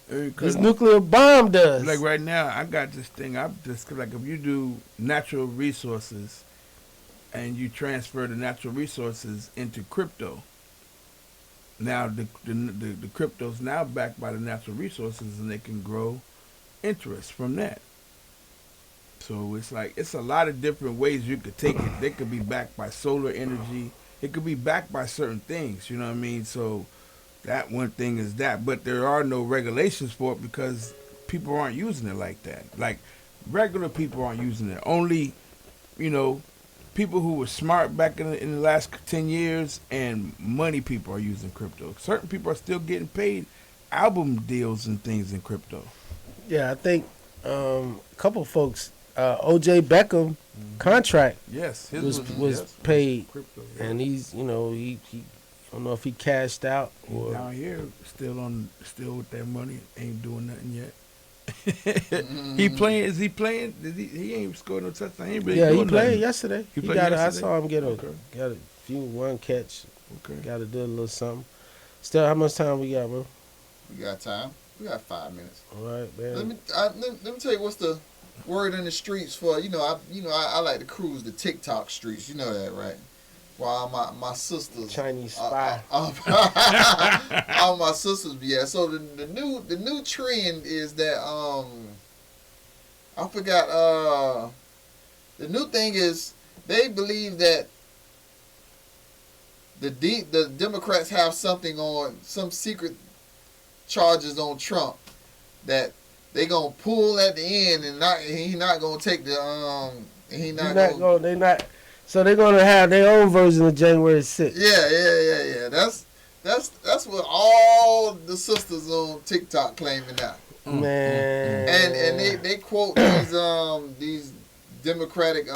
S1: This nuclear bomb does.
S2: Like right now, I got this thing. I'm just like, if you do natural resources, and you transfer the natural resources into crypto. Now the crypto's now backed by the natural resources, and they can grow interest from that. So it's like it's a lot of different ways you could take it. They could be backed by solar energy. It could be backed by certain things. You know what I mean? So that one thing is that, but there are no regulations for it because people aren't using it like that. Like regular people aren't using it. Only, people who were smart back in the last 10 years and money people are using crypto. Certain people are still getting paid album deals and things in crypto.
S1: Yeah, I think a couple folks, O.J. Beckham contract was paid,
S2: crypto,
S1: and he's he I don't know if he cashed out or
S2: down here still with that money, ain't doing nothing yet. He playing? Is he playing? He ain't scored no touchdown. He ain't really doing
S1: he played
S2: nothing.
S1: yesterday.
S2: He played yesterday?
S1: I saw him get a one catch.
S2: Okay.
S1: Got to do a little something. Still, how much time we got, bro?
S3: We got time. We got 5 minutes.
S1: All right, man.
S3: Let me tell you what's the word in the streets for. I like to cruise the TikTok streets. You know that, right? While my sisters
S1: Chinese spy.
S3: All my sisters be at. So the new trend is that I forgot the new thing is they believe that the Democrats have something on some secret charges on Trump that they gonna pull at the end and he not gonna take the
S1: So they're gonna have their own version of January 6th.
S3: Yeah. That's what all the sisters on TikTok claiming now.
S1: Man.
S3: And they quote these Democratic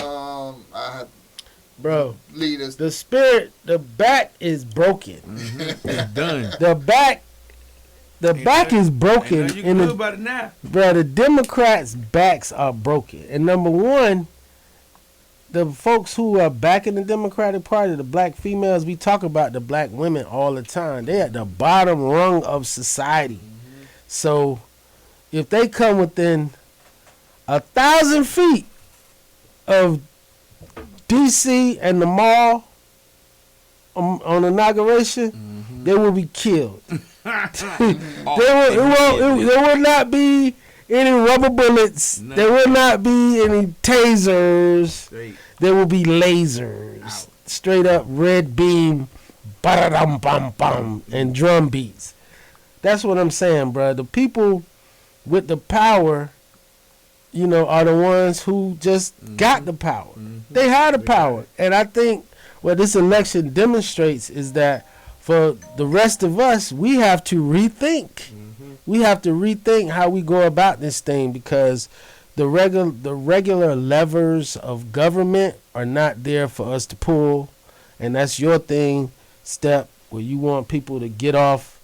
S1: bro
S3: leaders.
S1: The back is broken.
S2: It's done.
S1: The back is broken.
S2: You can do about it now.
S1: Bro, the Democrats' backs are broken. And number one, the folks who are backing the Democratic Party, the black females, we talk about the black women all the time. They at the bottom rung of society. So if they come within 1,000 feet of D.C. and the mall on inauguration, they will be killed. There will not be any rubber bullets. No. There will not be any tasers. There will be lasers. Straight up red beam, ba-da-dum, bum, bum, and drum beats. That's what I'm saying, bro. The people with the power, are the ones who just got the power. They had the power. And I think what this election demonstrates is that for the rest of us, we have to rethink. We have to rethink how we go about this thing because the regular levers of government are not there for us to pull. And that's your thing, Step, where you want people to get off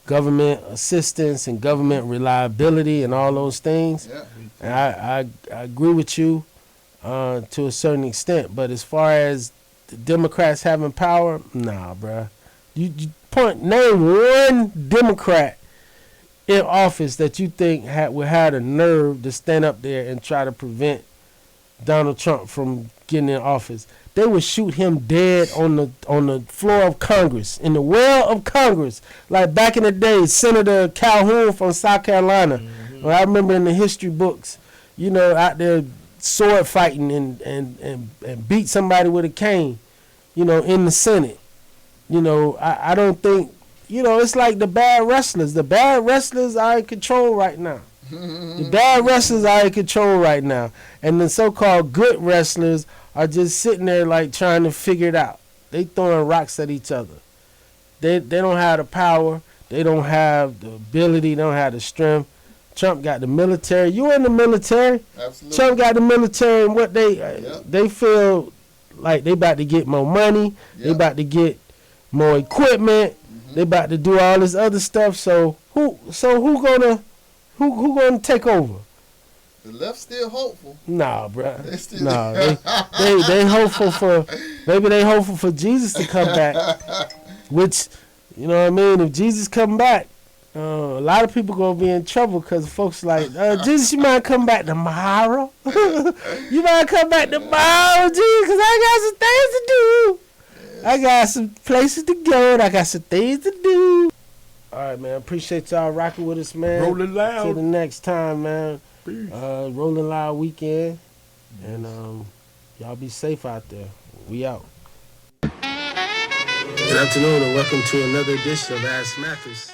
S1: government assistance and government reliability and all those things. Yeah. And I agree with you to a certain extent. But as far as the Democrats having power, nah, bruh. You name one Democrat in office that you think would have the nerve to stand up there and try to prevent Donald Trump from getting in office. They would shoot him dead on the floor of Congress, in the well of Congress, like back in the day, Senator Calhoun from South Carolina. Well, I remember in the history books, out there sword fighting and beat somebody with a cane, in the Senate. I don't think, it's like the bad wrestlers. The bad wrestlers are in control right now. The bad wrestlers are in control right now. And the so-called good wrestlers are just sitting there like trying to figure it out. They throwing rocks at each other. They don't have the power. They don't have the ability. They don't have the strength. Trump got the military. You in the military. Absolutely. Trump got the military, and what they feel like they about to get more money. They about to get more equipment. They about to do all this other stuff. So who gonna take over?
S3: The left still hopeful.
S1: Nah, bro. They hopeful for Jesus to come back. Which, you know what I mean? If Jesus come back, a lot of people gonna be in trouble because folks like, Jesus, you might come back tomorrow. You might come back tomorrow, Jesus, because I got some things to do. I got some places to go, and I got some things to do. All right, man. Appreciate y'all rocking with us, man.
S2: Rolling Loud.
S1: Till the next time, man.
S2: Peace.
S1: Rolling Loud weekend. And y'all be safe out there. We out. Good afternoon, and welcome to another edition of Ask Mathis.